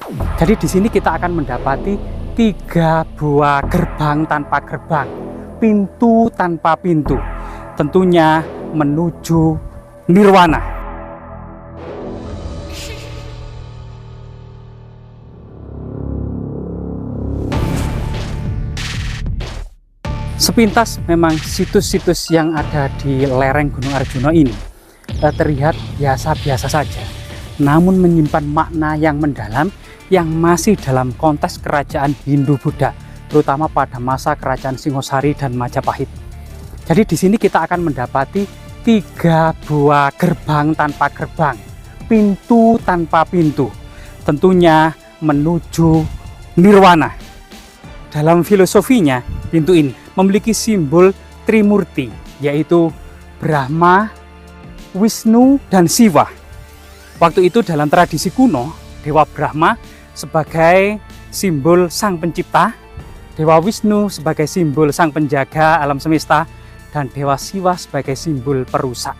Jadi di sini kita akan mendapati 3 buah gerbang tanpa gerbang, pintu tanpa pintu, tentunya menuju nirwana. Sepintas memang situs-situs yang ada di lereng Gunung Arjuna ini terlihat biasa-biasa saja, namun menyimpan makna yang mendalam yang masih dalam konteks kerajaan Hindu-Buddha, terutama pada masa kerajaan Singosari dan Majapahit. Jadi di sini kita akan mendapati 3 buah gerbang tanpa gerbang, pintu tanpa pintu, tentunya menuju nirwana. Dalam filosofinya, pintu ini memiliki simbol Trimurti, yaitu Brahma, Wisnu, dan Siwa. Waktu itu dalam tradisi kuno, Dewa Brahma sebagai simbol sang pencipta, Dewa Wisnu sebagai simbol sang penjaga alam semesta, dan Dewa Siwa sebagai simbol perusak.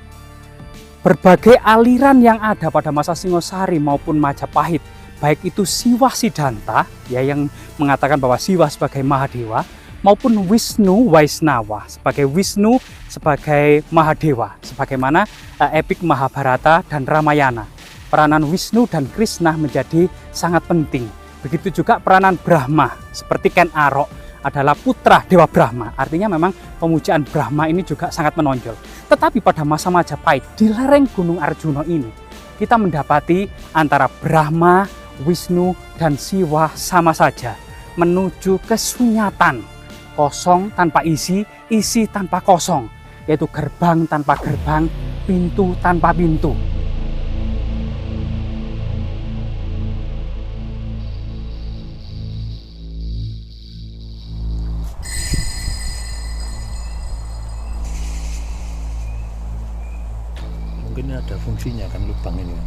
Berbagai aliran yang ada pada masa Singosari maupun Majapahit, baik itu Siwa Siddhanta ya, yang mengatakan bahwa Siwa sebagai Mahadewa, maupun Wisnu Waisnawa sebagai Wisnu sebagai Mahadewa, sebagaimana epik Mahabharata dan Ramayana. Peranan Wisnu dan Krishna menjadi sangat penting. Begitu juga peranan Brahma, seperti Ken Arok adalah putra Dewa Brahma. Artinya memang pemujaan Brahma ini juga sangat menonjol. Tetapi pada masa Majapahit, di lereng Gunung Arjuna ini, kita mendapati antara Brahma, Wisnu, dan Siwa sama saja, menuju kesunyatan, kosong tanpa isi, isi tanpa kosong, yaitu gerbang tanpa gerbang, pintu tanpa pintu. Mungkin ada fungsinya kan lubang ini kan?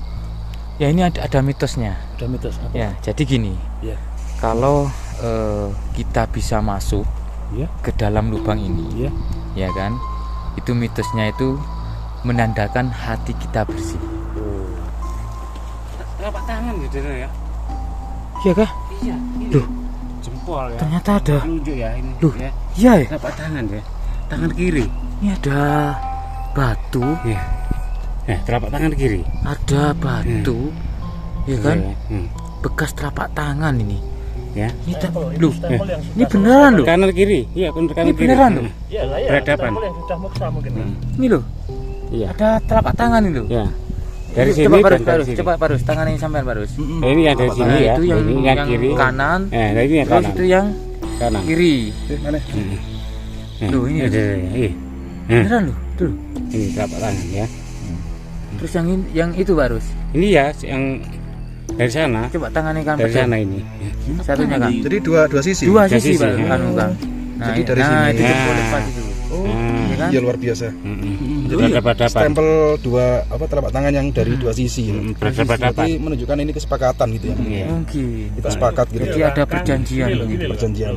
Ya ini ada mitosnya. Ada mitos apa? Ya jadi gini, Ya. kalau kita bisa masuk Ya. ke dalam lubang ini, Ya. ya kan, itu mitosnya itu menandakan hati kita bersih. Oh. Telapak tangan gitu ya? Iya kah? Iya. Loh, Jempol ya. ternyata ada. Telunjuk ya ini. Loh, Ya. iya ya. Telapak tangan ya. Tangan kiri. Ini ada batu, Iya. Telapak tangan kiri. ada batu, ya kan? Iya, ya. Bekas telapak tangan ini. Ya. Ini Loh, ini beneran loh. Kanan kiri. Iya, kanan Ini kiri. beneran loh. ya lah ya. Berhadapan. Stempel yang sudah moksa mungkin. Ini loh, Iya. ada telapak tangan ini loh. Ya. Dari Ini sini coba dan Parus, dari Parus, sini. coba Parus, tangan ini sampean Parus. Ini yang dari sini Nah, ya. itu yang Ini yang kiri. kanan, Nah, ini yang terus kanan. itu yang Kanan. kiri. Mana? Loh, ini. Iya. Beneran loh, tuh. Ini telapak tangan ya. Terus yang itu Parus. Ini ya yang dari sana. Coba tangannya kan Dari sana ini. satunya kan. Jadi dua sisi. Dua Dua sisi sisi, Parus, ya. anu Kang. Jadi dari nah, sini. itu Ya. jempol lepas itu. Oh, Ya kan? iya luar biasa. Berhadapan. Stempel dua telapak tangan yang dari dua sisi. Berhadapan. Berarti menunjukkan ini kesepakatan gitu ya. Iya. Mungkin. Kita sepakat gitu. Jadi ada perjanjian begitu. Perjanjian.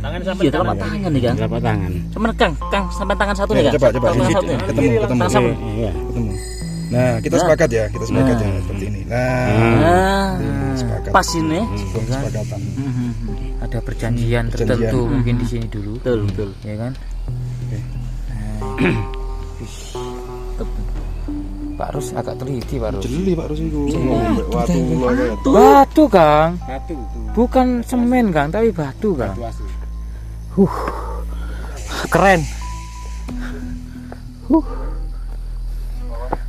Tangan sampai Iya, telapak tangan nih kan. Telapak tangan. Cuman Kang sampai tangan satu nih Ya, kan. coba Tangan ini satu ya? ketemu. Tangan satu. Iya. Ketemu. Nah, kita sepakat ya, kita sepakat ya seperti ini. Nah, Nah, sepakat. pas ini. Sebuah kesepakatan. Ada perjanjian tertentu mungkin di sini dulu. Betul, betul. Ya kan? Pak Rus agak teliti Pak Rus. Jeli Pak Rusiku. Waktu kayak Batu Kang, Batu tuh. bukan semen Kang, tapi batu Kang. Keren.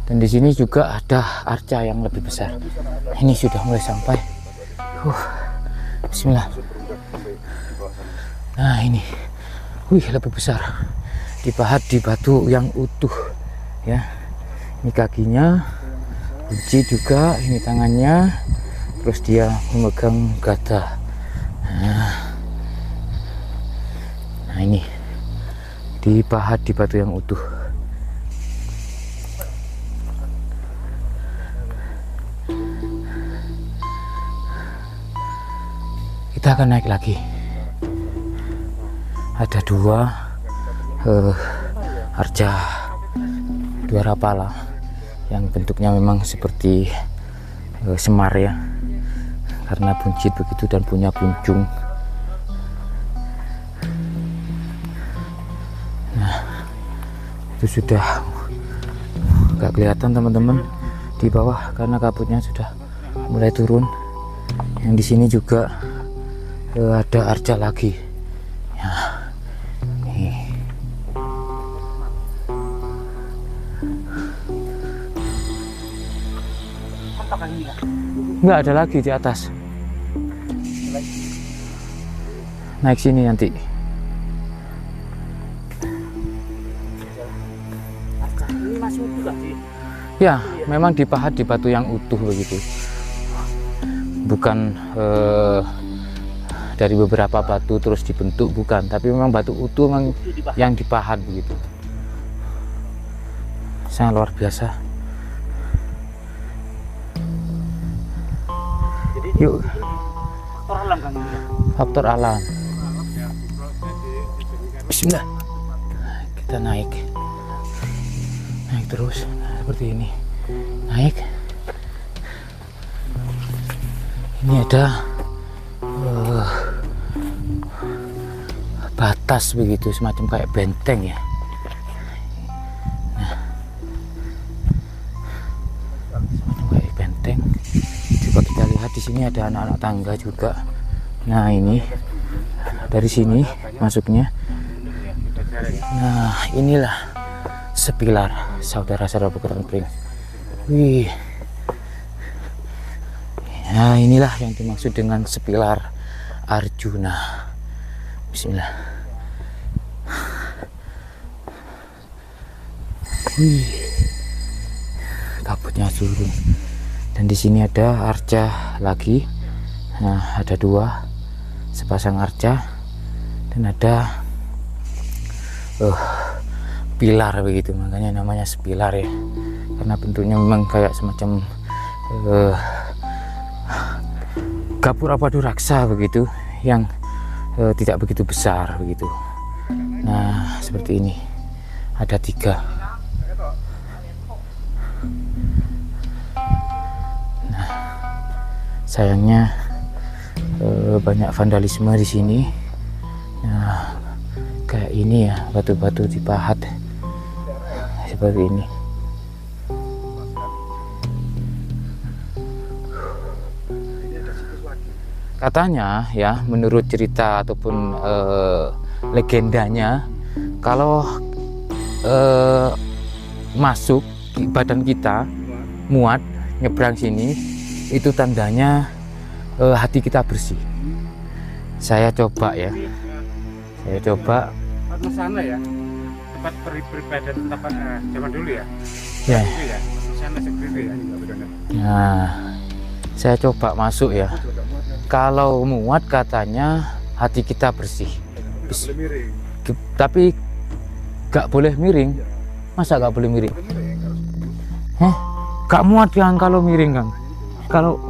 Dan di sini juga ada arca yang lebih besar. Ini sudah mulai sampai. Bismillah. Nah ini, lebih besar. Dipahat di batu yang utuh, ya. Ini kakinya, kunci juga. Ini tangannya. Terus dia memegang gada. Nah ini, dipahat di batu yang utuh. Kita akan naik lagi. Ada dua arca, dua rapala yang bentuknya memang seperti semar ya, karena buncit begitu dan punya puncung. Nah, itu sudah nggak kelihatan teman-teman di bawah karena kabutnya sudah mulai turun. Yang di sini juga ada arca lagi. Ya, nih. Nggak ada lagi di atas. Naik sini nanti. Ini masih utuh nggak sih? Ya, memang dipahat di batu yang utuh begitu. Bukan dari beberapa batu terus dibentuk, bukan. Tapi memang batu utuh memang yang dipahat begitu. Sangat luar biasa. Yuk, Faktor alam kan? faktor alam. Bismillah. Kita naik terus seperti ini. Naik. Ini ada batas begitu, semacam kayak benteng ya. Nah, semacam kayak benteng. Coba kita lihat di sini ada anak-anak tangga juga. Nah, ini dari sini masuknya. Nah, inilah sepilar saudara-saudara Pekeran Pring. Wih. Nah, inilah yang dimaksud dengan sepilar Arjuna. Bismillah. Wih. Kabutnya turun. Dan di sini ada arca lagi. Nah, ada 2 sepasang arca dan ada pilar begitu, makanya namanya sepilar ya, karena bentuknya memang kayak semacam gapura padu raksa begitu, yang tidak begitu besar begitu. Nah, seperti ini ada 3. Nah, sayangnya banyak vandalisme di sini. Nah, kayak ini ya, batu-batu dipahat seperti ini. Katanya ya, menurut cerita ataupun legendanya, kalau masuk badan kita muat nyebrang sini, itu tandanya hati kita bersih. Saya coba ya, Tempat sana ya, tempat beribadah tempat zaman dulu ya. Ya. Ya, sana seperti ya. Nah, saya coba masuk ya. Kalau muat katanya hati kita bersih. Tapi gak boleh miring. Masa gak boleh miring? Gak muat Kang kalau miring Kang. Kalau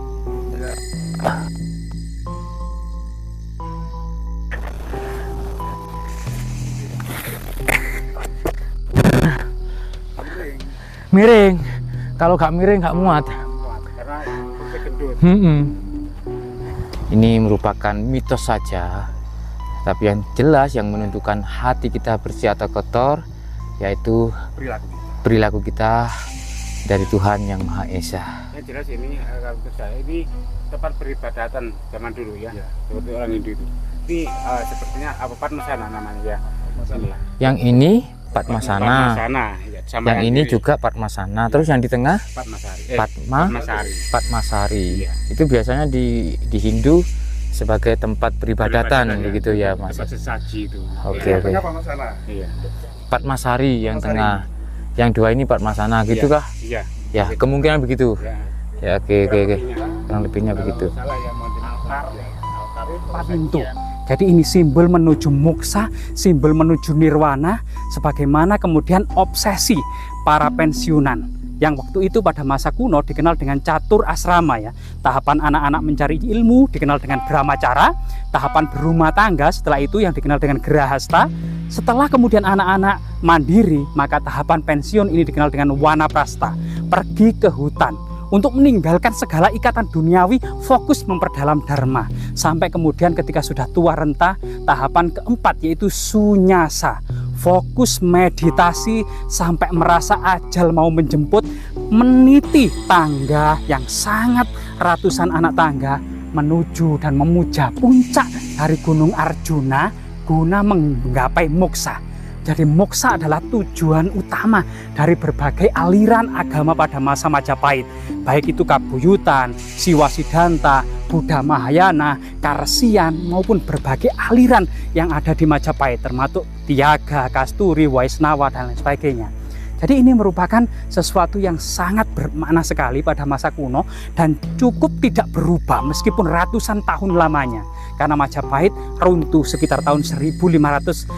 miring, kalau gak miring gak muat. Ini merupakan mitos saja, tapi yang jelas yang menentukan hati kita bersih atau kotor yaitu perilaku kita dari Tuhan Yang Maha Esa. Yang jelas ini kalau menurut saya ini tempat peribadatan zaman dulu ya, seperti orang Hindu itu. Ini sepertinya apa Padmasana namanya ya. Yang ini Padmasana. Ya, yang ini juga Padmasana. Terus yang di tengah Padmasari. Padmasari. Iya. Itu biasanya di Hindu sebagai tempat peribadatan begitu ya Mas. Tempat sesaji itu. Oke. Iya. Padmasari yang tengah. Yang 2 ini Padmasana gitu kah? Iya. Ya, kemungkinan begitu. Ya. Ya, oke. Kurang lebihnya begitu. Salah ya, mau altar pintu. Jadi ini simbol menuju moksa, simbol menuju nirwana, sebagaimana kemudian obsesi para pensiunan yang waktu itu pada masa kuno dikenal dengan catur asrama ya. Tahapan anak-anak mencari ilmu dikenal dengan brahmacara, tahapan berumah tangga setelah itu yang dikenal dengan grahasta. Setelah kemudian anak-anak mandiri, maka tahapan pensiun ini dikenal dengan wanaprasta, pergi ke hutan untuk meninggalkan segala ikatan duniawi, fokus memperdalam dharma. Sampai kemudian ketika sudah tua renta, tahapan keempat yaitu sunyasa, fokus meditasi sampai merasa ajal mau menjemput, meniti tangga yang sangat ratusan anak tangga menuju dan memuja puncak dari Gunung Arjuna guna menggapai moksa. Jadi moksa adalah tujuan utama dari berbagai aliran agama pada masa Majapahit, baik itu Kabuyutan, Siwasiddhanta, Buddha Mahayana, Karsian, maupun berbagai aliran yang ada di Majapahit, termasuk Tiaga, Kasturi, Waisnawa, dan lain sebagainya. Jadi ini merupakan sesuatu yang sangat bermakna sekali pada masa kuno dan cukup tidak berubah meskipun ratusan tahun lamanya. Karena Majapahit runtuh sekitar tahun 1519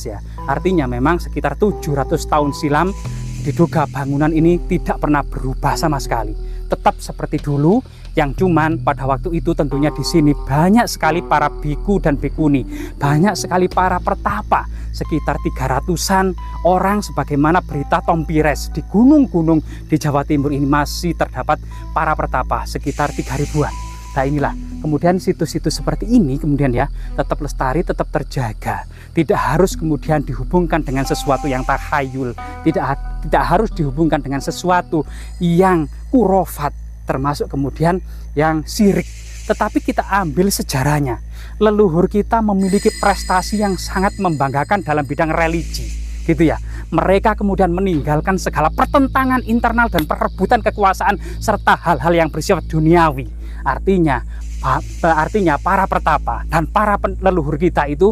ya. Artinya memang sekitar 700 tahun silam diduga bangunan ini tidak pernah berubah sama sekali. Tetap seperti dulu, yang cuman pada waktu itu tentunya di sini banyak sekali para biku dan bikuni, banyak sekali para pertapa, sekitar 300-an orang sebagaimana berita Tom Pires di gunung-gunung di Jawa Timur ini masih terdapat para pertapa sekitar 3.000-an. Nah inilah kemudian situs-situs seperti ini kemudian ya tetap lestari, tetap terjaga, tidak harus kemudian dihubungkan dengan sesuatu yang takhayul, tidak harus dihubungkan dengan sesuatu yang kurofat, termasuk kemudian yang syirik, tetapi kita ambil sejarahnya. Leluhur kita memiliki prestasi yang sangat membanggakan dalam bidang religi, gitu ya. Mereka kemudian meninggalkan segala pertentangan internal dan perebutan kekuasaan serta hal-hal yang bersifat duniawi. Artinya para pertapa dan para leluhur kita itu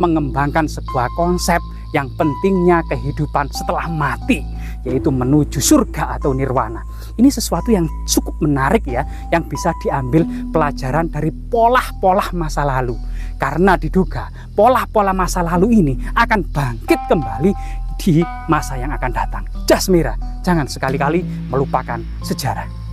mengembangkan sebuah konsep yang pentingnya kehidupan setelah mati, yaitu menuju surga atau nirwana. Ini sesuatu yang cukup menarik ya, yang bisa diambil pelajaran dari pola-pola masa lalu. Karena diduga pola-pola masa lalu ini akan bangkit kembali di masa yang akan datang. Jasmira, jangan sekali-kali melupakan sejarah.